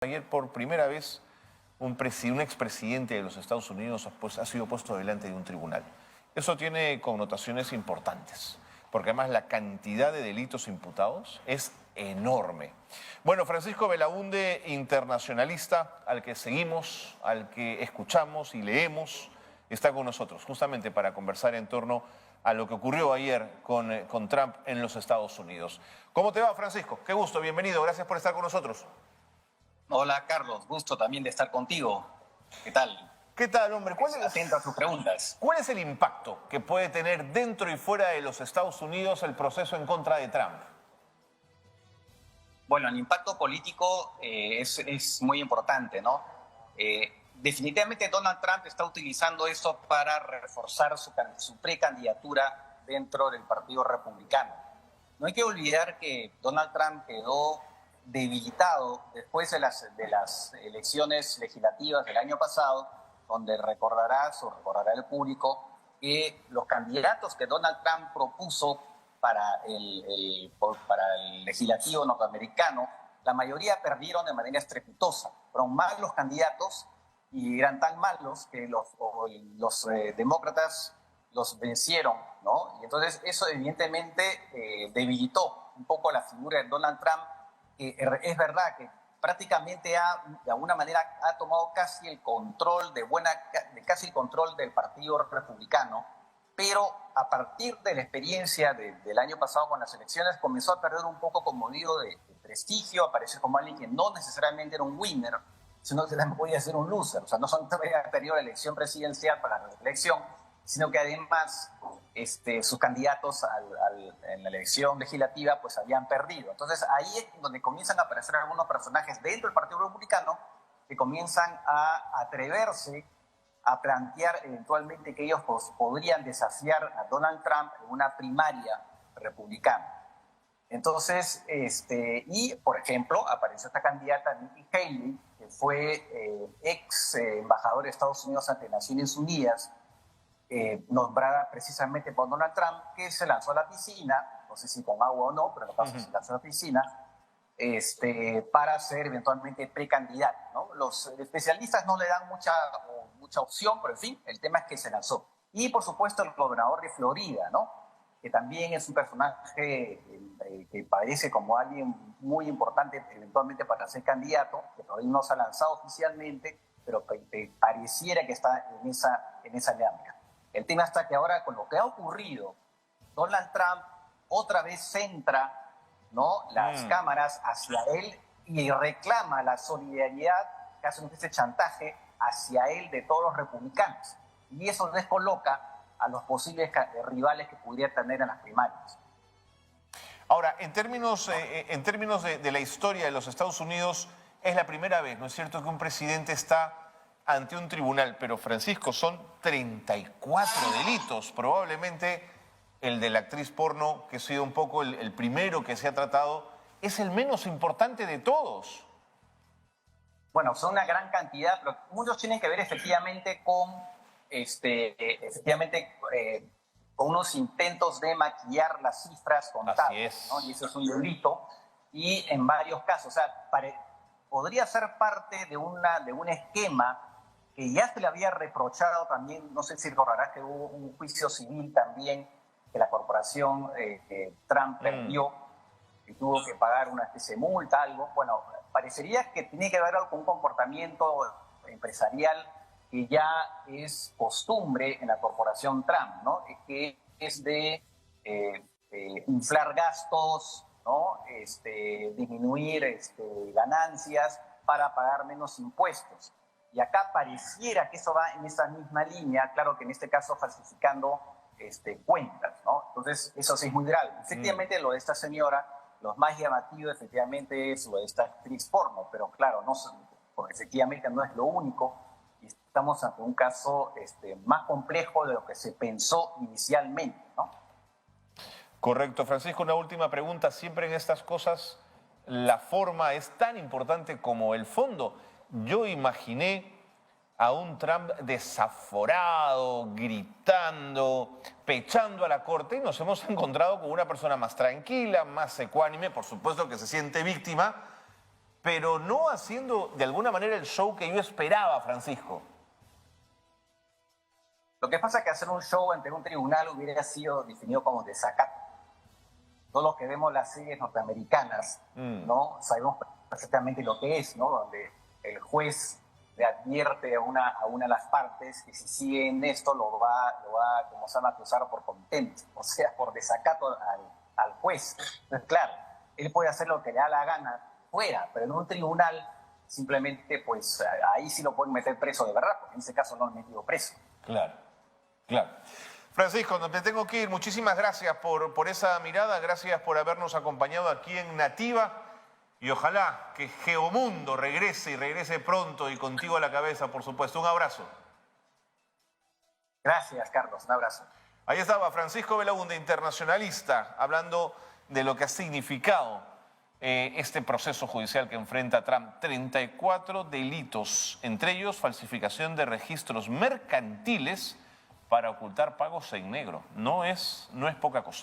Ayer por primera vez un expresidente de los Estados Unidos ha sido puesto delante de un tribunal. Eso tiene connotaciones importantes, porque además la cantidad de delitos imputados es enorme. Bueno, Francisco Belaunde, internacionalista, al que seguimos, al que escuchamos y leemos, está con nosotros justamente para conversar en torno a lo que ocurrió ayer con Trump en los Estados Unidos. ¿Cómo te va, Francisco? Qué gusto, bienvenido, gracias por estar con nosotros. Hola, Carlos. Gusto también de estar contigo. ¿Qué tal? ¿Qué tal, hombre? Atento a tus preguntas. ¿Cuál es el impacto que puede tener dentro y fuera de los Estados Unidos el proceso en contra de Trump? Bueno, el impacto político es muy importante, ¿no? Definitivamente Donald Trump está utilizando esto para reforzar su precandidatura dentro del Partido Republicano. No hay que olvidar que Donald Trump quedó debilitado después de las elecciones legislativas del año pasado, donde recordará el público que los candidatos que Donald Trump propuso para el legislativo norteamericano, la mayoría perdieron de manera estrepitosa. Fueron malos los candidatos y eran tan malos que los demócratas los vencieron, ¿no? Y entonces eso evidentemente debilitó un poco la figura de Donald Trump. Es verdad que prácticamente de alguna manera ha tomado casi el control casi el control del Partido Republicano, pero a partir de la experiencia del año pasado con las elecciones comenzó a perder un poco, como digo, de prestigio, aparecer como alguien que no necesariamente era un winner, sino que también podía ser un loser. O sea, no solamente había perdido la elección presidencial para la reelección, sino que además sus candidatos en la elección legislativa pues habían perdido. Entonces ahí es donde comienzan a aparecer algunos personajes dentro del Partido Republicano que comienzan a atreverse a plantear eventualmente que ellos pues, podrían desafiar a Donald Trump en una primaria republicana. Entonces, y por ejemplo, apareció esta candidata Nikki Haley, que fue ex embajador de Estados Unidos ante Naciones Unidas, nombrada precisamente por Donald Trump, que se lanzó a la piscina, no sé si con agua o no, pero en el caso se lanzó a la piscina, para ser eventualmente precandidato, ¿no? Los especialistas no le dan mucha opción, pero en fin, el tema es que se lanzó. Y por supuesto el gobernador de Florida, ¿no? Que también es un personaje que parece como alguien muy importante eventualmente para ser candidato, que todavía no se ha lanzado oficialmente, pero que pareciera que está en esa dinámica. El tema está que ahora, con lo que ha ocurrido, Donald Trump otra vez centra, ¿no?, las cámaras hacia él y reclama la solidaridad, que hace ese chantaje hacia él de todos los republicanos. Y eso descoloca a los posibles rivales que pudiera tener en las primarias. Ahora, en términos de la historia de los Estados Unidos, es la primera vez, ¿no es cierto?, que un presidente está ante un tribunal, pero Francisco, son 34 delitos, probablemente el de la actriz porno, que ha sido un poco el primero que se ha tratado, es el menos importante de todos. Bueno, son una gran cantidad, pero muchos tienen que ver efectivamente con con unos intentos de maquillar las cifras contables, ¿no? Y eso es un delito, y en varios casos, o sea, podría ser parte de un esquema que ya se le había reprochado también, no sé si recordarás que hubo un juicio civil también que la corporación Trump perdió y tuvo que pagar una especie de multa, algo. Bueno, parecería que tiene que ver algo con un comportamiento empresarial que ya es costumbre en la corporación Trump, ¿no? Que es de inflar gastos, ¿no? Disminuir ganancias para pagar menos impuestos. Y acá pareciera que eso va en esa misma línea, claro que en este caso falsificando cuentas, ¿no? Entonces eso sí es muy grave. Efectivamente lo de esta señora, lo más llamativo efectivamente es lo de esta actriz porno, pero claro, porque efectivamente no es lo único. Estamos ante un caso más complejo de lo que se pensó inicialmente, ¿no? Correcto. Francisco, una última pregunta. Siempre en estas cosas la forma es tan importante como el fondo. Yo imaginé a un Trump desaforado, gritando, pechando a la corte, y nos hemos encontrado con una persona más tranquila, más ecuánime, por supuesto que se siente víctima, pero no haciendo de alguna manera el show que yo esperaba, Francisco. Lo que pasa es que hacer un show ante un tribunal hubiera sido definido como desacato. Todos los que vemos las series norteamericanas, ¿no? Sabemos perfectamente lo que es, ¿no? Donde el juez le advierte a una de las partes que si siguen esto lo va como se llama, acusar por contempt, o sea, por desacato al juez. Entonces, claro, él puede hacer lo que le da la gana fuera, pero en un tribunal simplemente, pues ahí sí lo pueden meter preso de verdad, porque en ese caso no lo han metido preso. Claro, claro. Francisco, me tengo que ir. Muchísimas gracias por esa mirada, gracias por habernos acompañado aquí en Nativa y ojalá que Geomundo regrese y regrese pronto y contigo a la cabeza, por supuesto. Un abrazo. Gracias, Carlos. Un abrazo. Ahí estaba Francisco Belaúnde, internacionalista, hablando de lo que ha significado este proceso judicial que enfrenta Trump. 34 delitos, entre ellos falsificación de registros mercantiles para ocultar pagos en negro. No es poca cosa.